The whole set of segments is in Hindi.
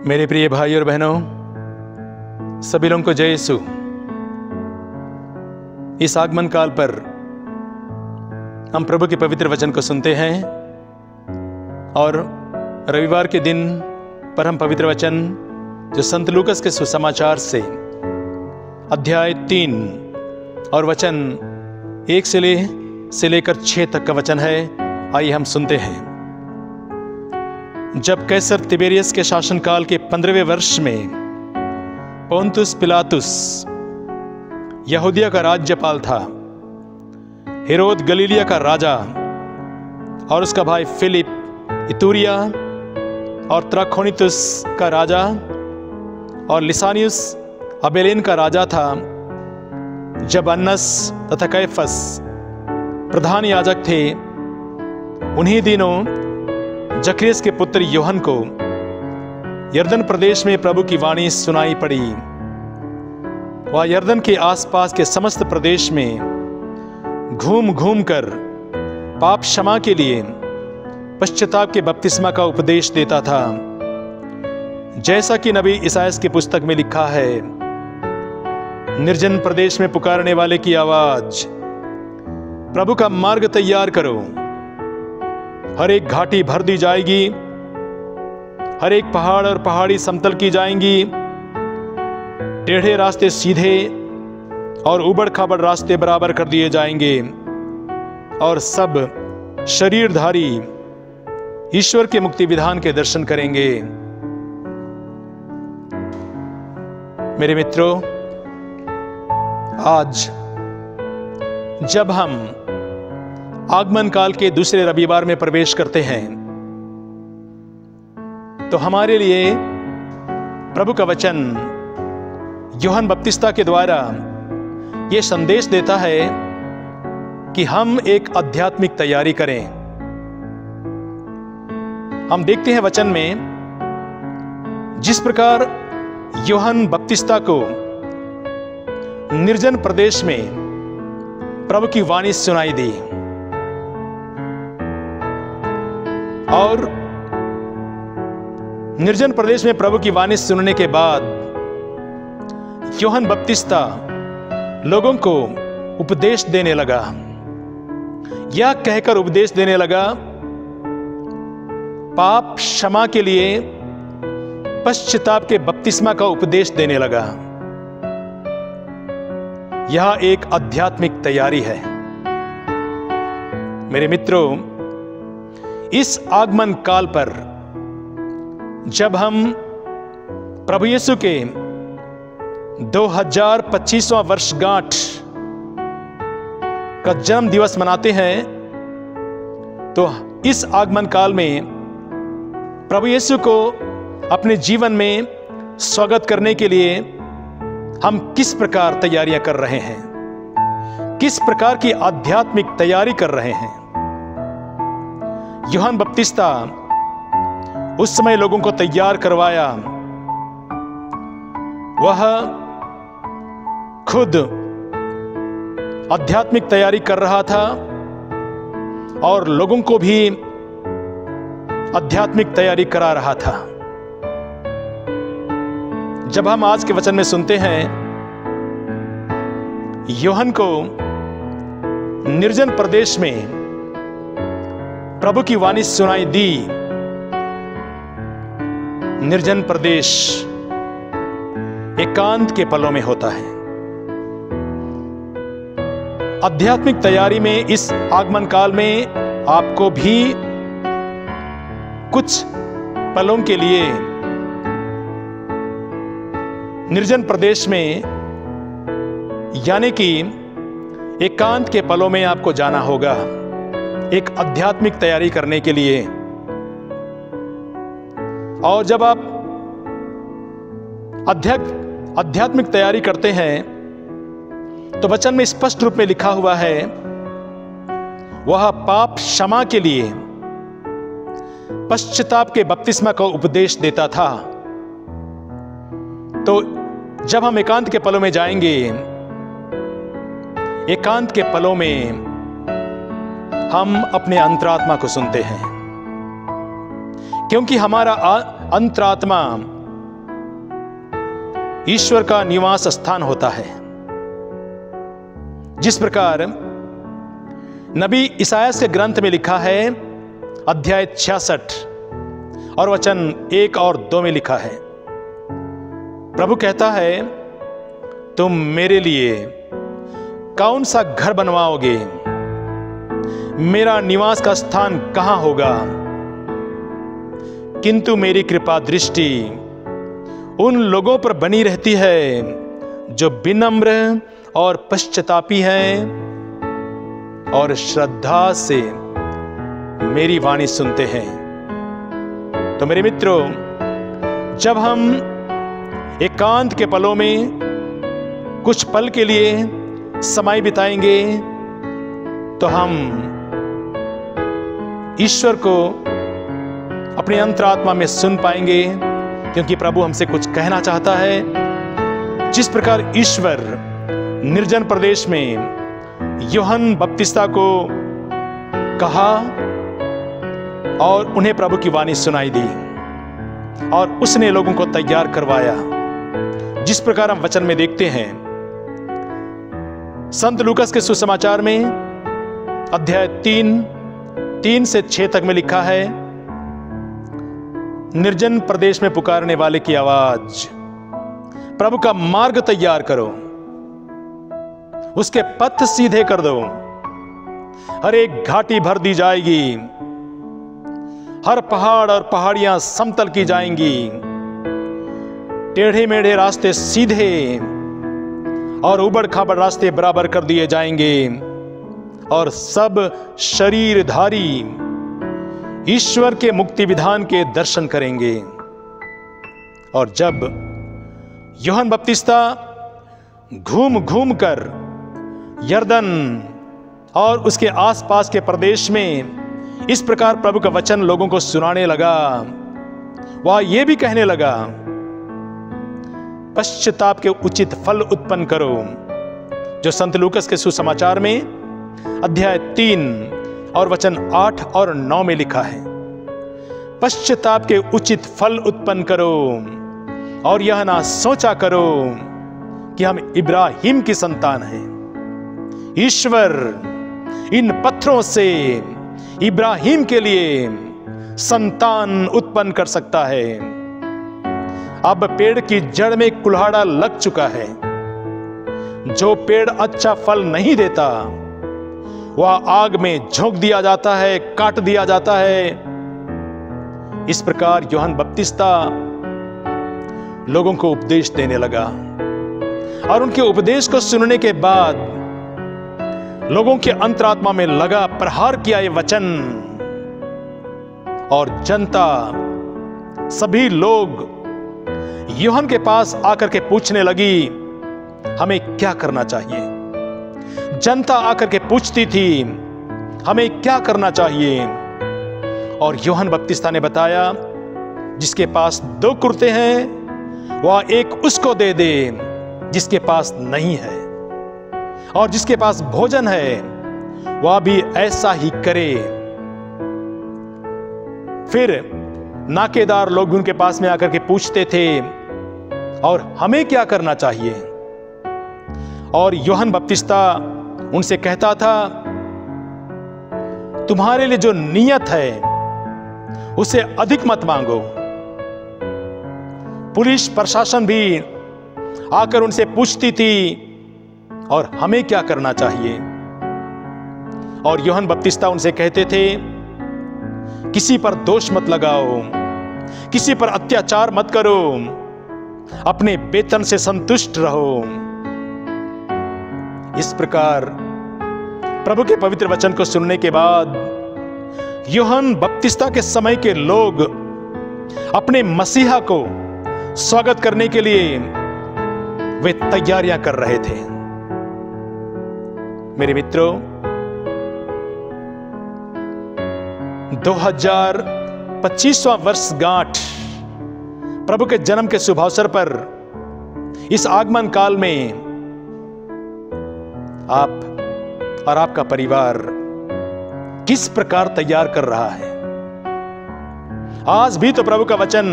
मेरे प्रिय भाई और बहनों, सभी लोगों को जय यीशु। इस आगमन काल पर हम प्रभु के पवित्र वचन को सुनते हैं और रविवार के दिन पर हम पवित्र वचन जो संत लूकस के सुसमाचार से अध्याय 3 और वचन 1 से लेकर 6 तक का वचन है। आइए हम सुनते हैं। जब कैसर तिबेरियस के शासनकाल के 15वें वर्ष में पोंतुस पिलातुस यहूदिया का राज्यपाल था, हेरोद गलीलिया का राजा और उसका भाई फिलिप इतूरिया और त्रखोनितुस का राजा और लिसानियुस अबेलेन का राजा था, जब अन्नस तथा कैफस प्रधान याजक थे, उन्हीं दिनों जकरियस के पुत्र यूहन्ना को यरदन प्रदेश में प्रभु की वाणी सुनाई पड़ी। वह यरदन के आसपास के समस्त प्रदेश में घूम घूम कर पाप क्षमा के लिए पश्चाताप के बपतिस्मा का उपदेश देता था, जैसा कि नबी इसायास की पुस्तक में लिखा है, निर्जन प्रदेश में पुकारने वाले की आवाज, प्रभु का मार्ग तैयार करो। हर एक घाटी भर दी जाएगी, हर एक पहाड़ और पहाड़ी समतल की जाएंगी, टेढ़े रास्ते सीधे और उबड़ खाबड़ रास्ते बराबर कर दिए जाएंगे और सब शरीरधारी ईश्वर के मुक्ति विधान के दर्शन करेंगे। मेरे मित्रों, आज जब हम आगमन काल के दूसरे रविवार में प्रवेश करते हैं तो हमारे लिए प्रभु का वचन यूहन्ना बपतिस्ता के द्वारा यह संदेश देता है कि हम एक आध्यात्मिक तैयारी करें। हम देखते हैं वचन में जिस प्रकार यूहन्ना बपतिस्ता को निर्जन प्रदेश में प्रभु की वाणी सुनाई दी और निर्जन प्रदेश में प्रभु की वाणी सुनने के बाद यूहन्ना बपतिस्ता लोगों को उपदेश देने लगा। यह कहकर उपदेश देने लगा, पाप क्षमा के लिए पश्चाताप के बपतिस्मा का उपदेश देने लगा। यह एक आध्यात्मिक तैयारी है। मेरे मित्रों, इस आगमन काल पर जब हम प्रभु यीशु के 2025वां वर्षगांठ का जन्म दिवस मनाते हैं, तो इस आगमन काल में प्रभु यीशु को अपने जीवन में स्वागत करने के लिए हम किस प्रकार तैयारियां कर रहे हैं, किस प्रकार की आध्यात्मिक तैयारी कर रहे हैं। यूहन्ना बपतिस्ता उस समय लोगों को तैयार करवाया। वह खुद आध्यात्मिक तैयारी कर रहा था और लोगों को भी आध्यात्मिक तैयारी करा रहा था। जब हम आज के वचन में सुनते हैं, यूहन्ना को निर्जन प्रदेश में प्रभु की वाणी सुनाई दी। निर्जन प्रदेश एकांत के पलों में होता है। आध्यात्मिक तैयारी में इस आगमन काल में आपको भी कुछ पलों के लिए निर्जन प्रदेश में यानी कि एकांत के पलों में आपको जाना होगा, एक आध्यात्मिक तैयारी करने के लिए। और जब आप आध्यात्मिक तैयारी करते हैं तो वचन में स्पष्ट रूप में लिखा हुआ है, वह पाप क्षमा के लिए पश्चाताप के बपतिस्मा का उपदेश देता था। तो जब हम एकांत के पलों में जाएंगे, एकांत के पलों में हम अपने अंतरात्मा को सुनते हैं, क्योंकि हमारा अंतरात्मा ईश्वर का निवास स्थान होता है। जिस प्रकार नबी इसायास के ग्रंथ में लिखा है, अध्याय 66 और वचन 1 और 2 में लिखा है, प्रभु कहता है, तुम मेरे लिए कौन सा घर बनवाओगे? मेरा निवास का स्थान कहां होगा? किंतु मेरी कृपा दृष्टि उन लोगों पर बनी रहती है जो विनम्र और पश्चातापी हैं और श्रद्धा से मेरी वाणी सुनते हैं। तो मेरे मित्रों, जब हम एकांत के पलों में कुछ पल के लिए समय बिताएंगे तो हम ईश्वर को अपने अंतरात्मा में सुन पाएंगे, क्योंकि प्रभु हमसे कुछ कहना चाहता है। जिस प्रकार ईश्वर निर्जन प्रदेश में यूहन्ना बपतिस्ता को कहा और उन्हें प्रभु की वाणी सुनाई दी और उसने लोगों को तैयार करवाया, जिस प्रकार हम वचन में देखते हैं संत लूकास के सुसमाचार में अध्याय 3 से 6 तक में लिखा है, निर्जन प्रदेश में पुकारने वाले की आवाज, प्रभु का मार्ग तैयार करो, उसके पथ सीधे कर दो। हर एक घाटी भर दी जाएगी, हर पहाड़ और पहाड़ियां समतल की जाएंगी, टेढ़े मेढ़े रास्ते सीधे और उबड़ खाबड़ रास्ते बराबर कर दिए जाएंगे और सब शरीरधारी ईश्वर के मुक्ति विधान के दर्शन करेंगे। और जब यूहन्ना बपतिस्ता घूम घूम कर यरदन और उसके आसपास के प्रदेश में इस प्रकार प्रभु का वचन लोगों को सुनाने लगा, वह यह भी कहने लगा, पश्चाताप के उचित फल उत्पन्न करो, जो संत लूकास के सुसमाचार में अध्याय 3 और वचन 8 और 9 में लिखा है। पश्चाताप के उचित फल उत्पन्न करो और यह ना सोचा करो कि हम इब्राहिम की संतान हैं। ईश्वर इन पत्थरों से इब्राहिम के लिए संतान उत्पन्न कर सकता है। अब पेड़ की जड़ में कुल्हाड़ा लग चुका है। जो पेड़ अच्छा फल नहीं देता वह आग में झोंक दिया जाता है, काट दिया जाता है। इस प्रकार यूहन्ना बपतिस्ता लोगों को उपदेश देने लगा और उनके उपदेश को सुनने के बाद लोगों के अंतरात्मा में लगा प्रहार किया ये वचन, और जनता सभी लोग यूहन्ना के पास आकर के पूछने लगी, हमें क्या करना चाहिए? जनता आकर के पूछती थी, हमें क्या करना चाहिए? और यूहन्ना बपतिस्ता ने बताया, जिसके पास 2 कुर्ते हैं वह एक उसको दे दे जिसके पास नहीं है, और जिसके पास भोजन है वह भी ऐसा ही करे। फिर नाकेदार लोग उनके पास में आकर के पूछते थे, और हमें क्या करना चाहिए? और यूहन्ना बपतिस्ता उनसे कहता था, तुम्हारे लिए जो नियत है उसे अधिक मत मांगो। पुलिस प्रशासन भी आकर उनसे पूछती थी, और हमें क्या करना चाहिए? और यूहन्ना बपतिस्ता उनसे कहते थे, किसी पर दोष मत लगाओ, किसी पर अत्याचार मत करो, अपने वेतन से संतुष्ट रहो। इस प्रकार प्रभु के पवित्र वचन को सुनने के बाद यूहन्ना बपतिस्ता के समय के लोग अपने मसीहा को स्वागत करने के लिए वे तैयारियां कर रहे थे। मेरे मित्रों, 2025वां वर्षगांठ प्रभु के जन्म के शुभ अवसर पर इस आगमन काल में आप और आपका परिवार किस प्रकार तैयार कर रहा है? आज भी तो प्रभु का वचन,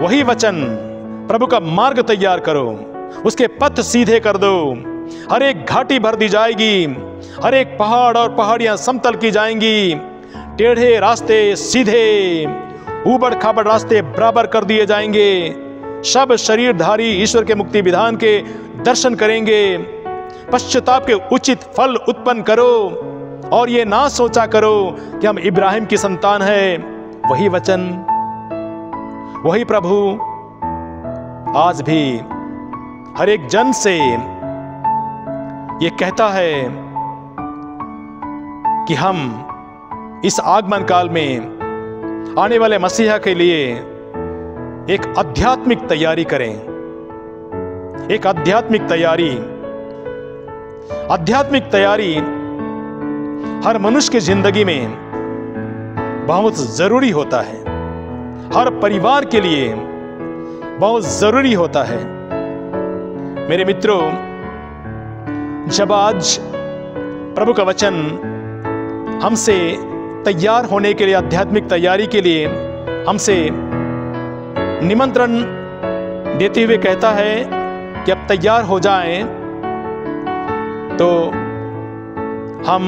वही वचन प्रभु का मार्ग तैयार करो, उसके पथ सीधे कर दो। हर एक घाटी भर दी जाएगी, हर एक पहाड़ और पहाड़ियां समतल की जाएंगी, टेढ़े रास्ते सीधे, ऊबड़ खाबड़ रास्ते बराबर कर दिए जाएंगे। सब शरीरधारी ईश्वर के मुक्ति विधान के दर्शन करेंगे। पश्चाताप के उचित फल उत्पन्न करो और ये ना सोचा करो कि हम इब्राहिम की संतान है। वही वचन, वही प्रभु आज भी हर एक जन से ये कहता है कि हम इस आगमन काल में आने वाले मसीहा के लिए एक आध्यात्मिक तैयारी करें। एक आध्यात्मिक तैयारी हर मनुष्य की जिंदगी में बहुत जरूरी होता है, हर परिवार के लिए बहुत जरूरी होता है। मेरे मित्रों, जब आज प्रभु का वचन हमसे तैयार होने के लिए, आध्यात्मिक तैयारी के लिए हमसे निमंत्रण देते हुए कहता है कि अब तैयार हो जाएं, तो हम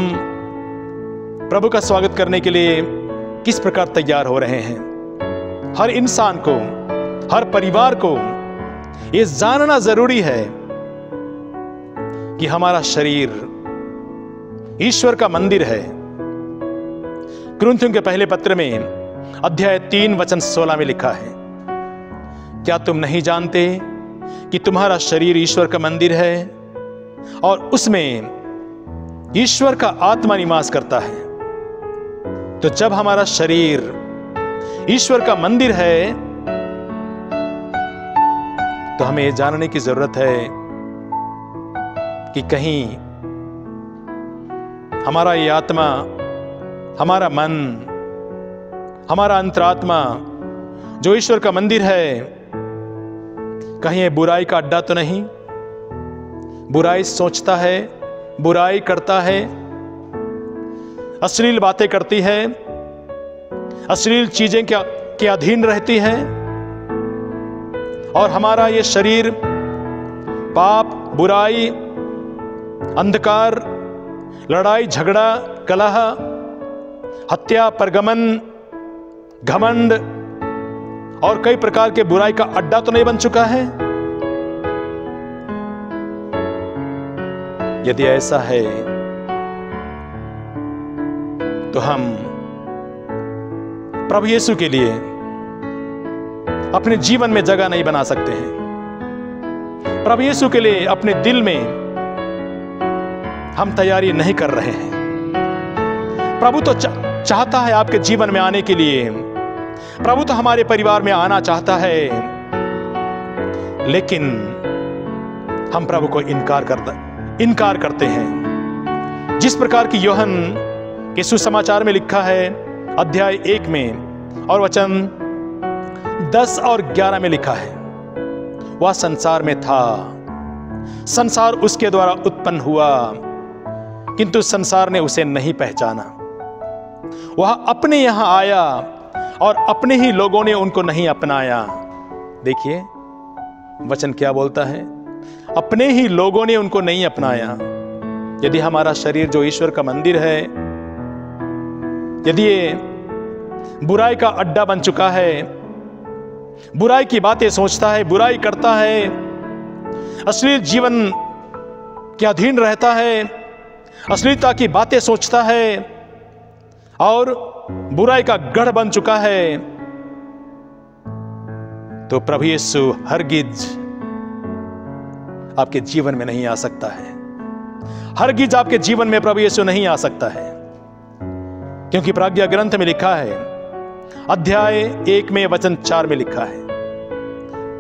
प्रभु का स्वागत करने के लिए किस प्रकार तैयार हो रहे हैं। हर इंसान को, हर परिवार को ये जानना जरूरी है कि हमारा शरीर ईश्वर का मंदिर है। कुरिन्थियों के पहले पत्र में अध्याय 3 वचन 16 में लिखा है, क्या तुम नहीं जानते कि तुम्हारा शरीर ईश्वर का मंदिर है और उसमें ईश्वर का आत्मा निवास करता है। तो जब हमारा शरीर ईश्वर का मंदिर है तो हमें यह जानने की जरूरत है कि कहीं हमारा ये आत्मा, हमारा मन, हमारा अंतरात्मा जो ईश्वर का मंदिर है, कहीं ये बुराई का अड्डा तो नहीं, बुराई सोचता है, बुराई करता है, अश्लील बातें करती है, अश्लील चीजें के अधीन रहती है, और हमारा ये शरीर पाप, बुराई, अंधकार, लड़ाई झगड़ा, कलह, हत्या, परगमन, घमंड और कई प्रकार के बुराई का अड्डा तो नहीं बन चुका है। यदि ऐसा है तो हम प्रभु यीशु के लिए अपने जीवन में जगह नहीं बना सकते हैं। प्रभु यीशु के लिए अपने दिल में हम तैयारी नहीं कर रहे हैं। प्रभु तो चाहता है आपके जीवन में आने के लिए, प्रभु तो हमारे परिवार में आना चाहता है, लेकिन हम प्रभु को इनकार करते हैं। जिस प्रकार की यूहन्ना के सुसमाचार में लिखा है अध्याय 1 में और वचन 10 और 11 में लिखा है, वह संसार में था, संसार उसके द्वारा उत्पन्न हुआ, किंतु संसार ने उसे नहीं पहचाना। वह अपने यहां आया और अपने ही लोगों ने उनको नहीं अपनाया। देखिए वचन क्या बोलता है, अपने ही लोगों ने उनको नहीं अपनाया। यदि हमारा शरीर जो ईश्वर का मंदिर है, यदि ये बुराई का अड्डा बन चुका है, बुराई की बातें सोचता है, बुराई करता है, अश्लील जीवन के अधीन रहता है, अश्लीलता की बातें सोचता है और बुराई का गढ़ बन चुका है, तो प्रभु यीशु हरगिज आपके जीवन में नहीं आ सकता है। हरगिज आपके जीवन में प्रभु यीशु नहीं आ सकता है, क्योंकि प्राज्ञा ग्रंथ में लिखा है अध्याय 1 में वचन 4 में लिखा है,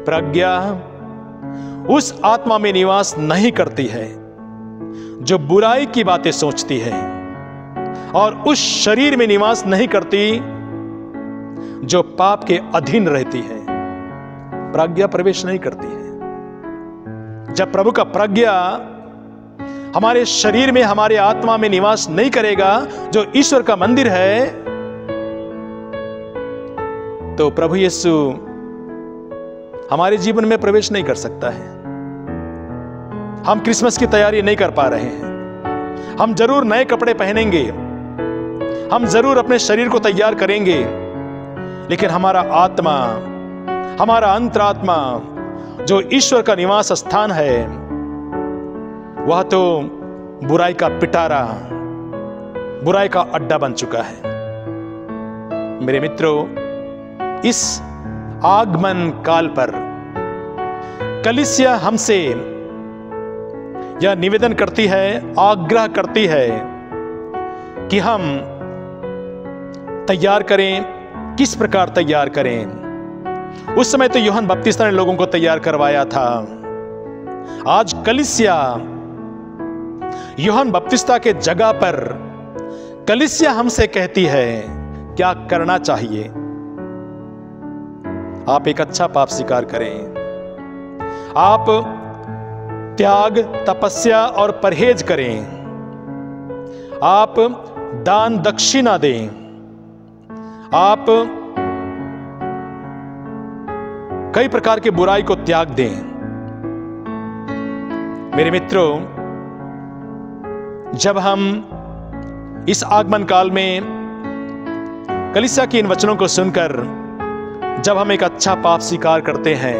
प्रज्ञा उस आत्मा में निवास नहीं करती है जो बुराई की बातें सोचती है, और उस शरीर में निवास नहीं करती जो पाप के अधीन रहती है। प्रज्ञा प्रवेश नहीं करती है। जब प्रभु का प्रज्ञा हमारे शरीर में, हमारे आत्मा में निवास नहीं करेगा, जो ईश्वर का मंदिर है, तो प्रभु यीशु हमारे जीवन में प्रवेश नहीं कर सकता है। हम क्रिसमस की तैयारी नहीं कर पा रहे हैं। हम जरूर नए कपड़े पहनेंगे, हम जरूर अपने शरीर को तैयार करेंगे, लेकिन हमारा आत्मा, हमारा अंतरात्मा जो ईश्वर का निवास स्थान है, वह तो बुराई का पिटारा, बुराई का अड्डा बन चुका है। मेरे मित्रों, इस आगमन काल पर कलीसिया हमसे यह निवेदन करती है, आग्रह करती है कि हम तैयार करें। किस प्रकार तैयार करें? उस समय तो यूहन्ना बपतिस्ता ने लोगों को तैयार करवाया था। आज कलीसिया यूहन्ना बपतिस्ता के जगह पर कलीसिया हमसे कहती है क्या करना चाहिए। आप एक अच्छा पाप स्वीकार करें, आप त्याग, तपस्या और परहेज करें, आप दान दक्षिणा दें, आप कई प्रकार की बुराई को त्याग दें। मेरे मित्रों, जब हम इस आगमन काल में कलीसिया के इन वचनों को सुनकर जब हम एक अच्छा पाप स्वीकार करते हैं,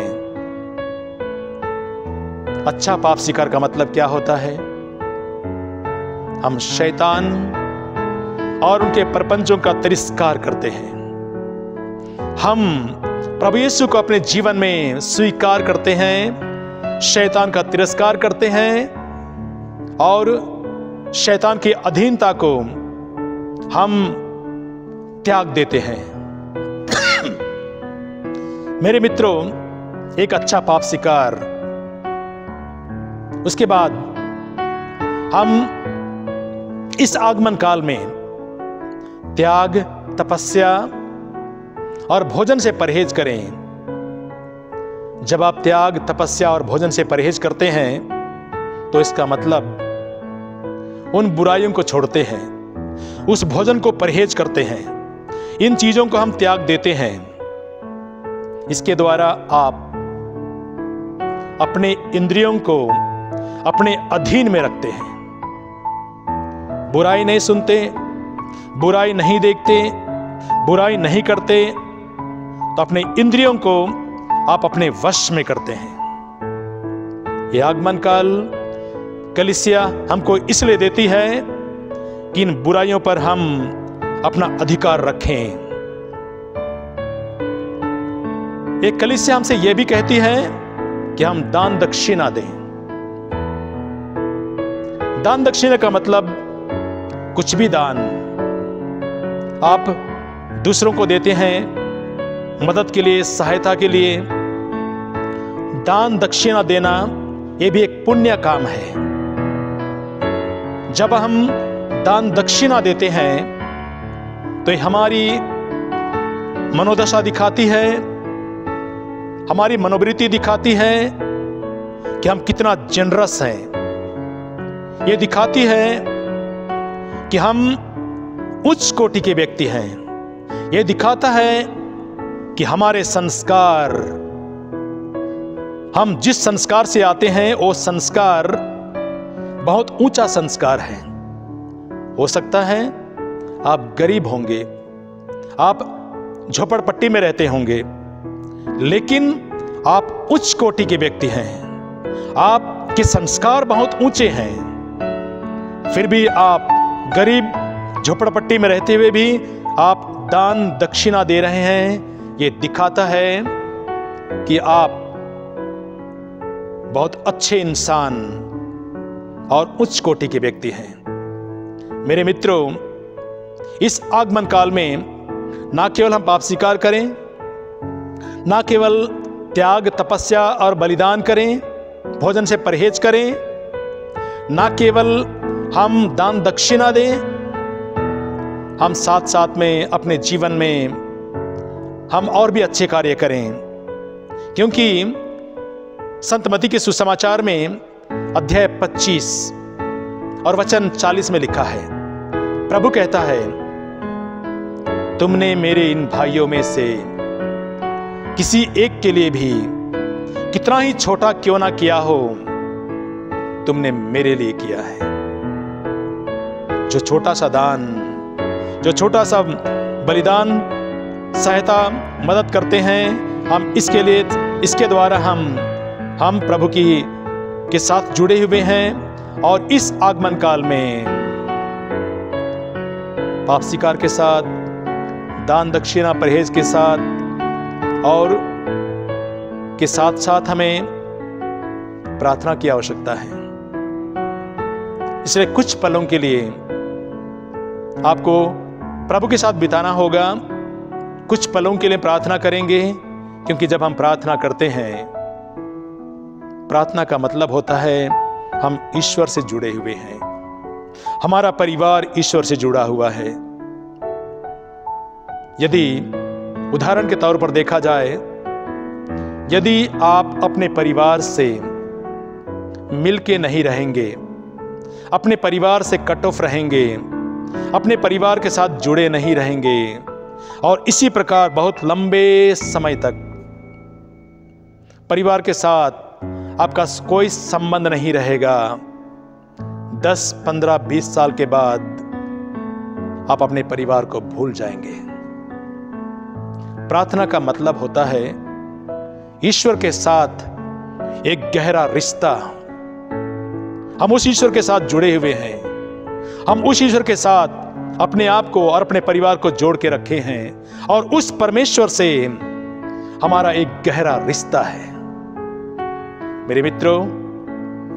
अच्छा पाप स्वीकार का मतलब क्या होता है? हम शैतान और उनके प्रपंचों का तिरस्कार करते हैं। हम प्रभु यीशु को अपने जीवन में स्वीकार करते हैं, शैतान का तिरस्कार करते हैं और शैतान की अधीनता को हम त्याग देते हैं। मेरे मित्रों, एक अच्छा पाप स्वीकार, उसके बाद हम इस आगमन काल में त्याग, तपस्या और भोजन से परहेज करें। जब आप त्याग, तपस्या और भोजन से परहेज करते हैं तो इसका मतलब उन बुराइयों को छोड़ते हैं, उस भोजन को परहेज करते हैं, इन चीजों को हम त्याग देते हैं। इसके द्वारा आप अपने इंद्रियों को अपने अधीन में रखते हैं। बुराई नहीं सुनते, बुराई नहीं देखते, बुराई नहीं करते, तो अपने इंद्रियों को आप अपने वश में करते हैं। यह आगमन काल कलीसिया हमको इसलिए देती है कि इन बुराइयों पर हम अपना अधिकार रखें। एक कलीसिया हमसे यह भी कहती है कि हम दान दक्षिणा दें। दान दक्षिणा का मतलब कुछ भी दान आप दूसरों को देते हैं, मदद के लिए, सहायता के लिए। दान दक्षिणा देना यह भी एक पुण्य काम है। जब हम दान दक्षिणा देते हैं तो यह हमारी मनोदशा दिखाती है, हमारी मनोवृत्ति दिखाती है कि हम कितना जेनरस हैं। यह दिखाती है कि हम उच्च कोटि के व्यक्ति हैं। यह दिखाता है कि हमारे संस्कार, हम जिस संस्कार से आते हैं वो संस्कार बहुत ऊंचा संस्कार है। हो सकता है आप गरीब होंगे, आप झोपड़पट्टी में रहते होंगे, लेकिन आप उच्च कोटि के व्यक्ति हैं, आपके संस्कार बहुत ऊंचे हैं। फिर भी आप गरीब झोपड़पट्टी में रहते हुए भी आप दान दक्षिणा दे रहे हैं। यह दिखाता है कि आप बहुत अच्छे इंसान और उच्च कोटि के व्यक्ति हैं। मेरे मित्रों, इस आगमन काल में ना केवल हम पाप स्वीकार करें, ना केवल त्याग, तपस्या और बलिदान करें, भोजन से परहेज करें, ना केवल हम दान दक्षिणा दें, हम साथ साथ में अपने जीवन में हम और भी अच्छे कार्य करें। क्योंकि संत मत्ती के सुसमाचार में अध्याय 25 और वचन 40 में लिखा है, प्रभु कहता है, तुमने मेरे इन भाइयों में से किसी एक के लिए भी कितना ही छोटा क्यों ना किया हो, तुमने मेरे लिए किया है। जो छोटा सा दान, जो छोटा सा बलिदान, सहायता, मदद करते हैं, हम इसके द्वारा हम प्रभु के साथ जुड़े हुए हैं। और इस आगमन काल में पाप स्वीकार के साथ, दान दक्षिणा परहेज के साथ और के साथ साथ हमें प्रार्थना की आवश्यकता है। इसलिए कुछ पलों के लिए आपको प्रभु के साथ बिताना होगा। कुछ पलों के लिए प्रार्थना करेंगे, क्योंकि जब हम प्रार्थना करते हैं, प्रार्थना का मतलब होता है हम ईश्वर से जुड़े हुए हैं, हमारा परिवार ईश्वर से जुड़ा हुआ है। यदि उदाहरण के तौर पर देखा जाए, यदि आप अपने परिवार से मिलके नहीं रहेंगे, अपने परिवार से कट ऑफ रहेंगे, अपने परिवार के साथ जुड़े नहीं रहेंगे और इसी प्रकार बहुत लंबे समय तक परिवार के साथ आपका कोई संबंध नहीं रहेगा, 10, 15, 20 साल के बाद आप अपने परिवार को भूल जाएंगे। प्रार्थना का मतलब होता है ईश्वर के साथ एक गहरा रिश्ता। हम उस ईश्वर के साथ जुड़े हुए हैं, हम उस ईश्वर के साथ अपने आप को और अपने परिवार को जोड़ के रखे हैं और उस परमेश्वर से हमारा एक गहरा रिश्ता है। मेरे मित्रों,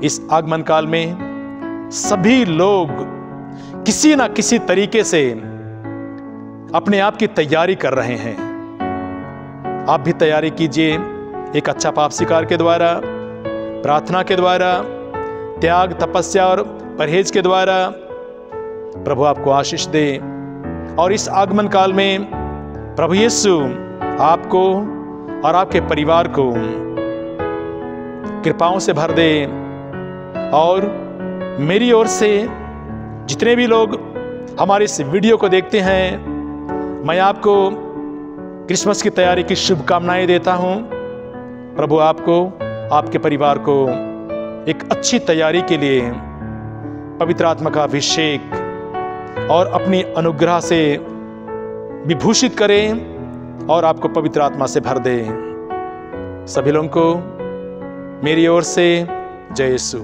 इस आगमन काल में सभी लोग किसी ना किसी तरीके से अपने आप की तैयारी कर रहे हैं। आप भी तैयारी कीजिए, एक अच्छा पाप स्वीकार के द्वारा, प्रार्थना के द्वारा, त्याग, तपस्या और परहेज के द्वारा। प्रभु आपको आशीष दे और इस आगमन काल में प्रभु यीशु आपको और आपके परिवार को कृपाओं से भर दे। और मेरी ओर से जितने भी लोग हमारे इस वीडियो को देखते हैं, मैं आपको क्रिसमस की तैयारी की शुभकामनाएं देता हूं। प्रभु आपको, आपके परिवार को एक अच्छी तैयारी के लिए पवित्र आत्मा का अभिषेक और अपनी अनुग्रह से विभूषित करें और आपको पवित्र आत्मा से भर दे। सभी लोगों को मेरी ओर से जय यीशु।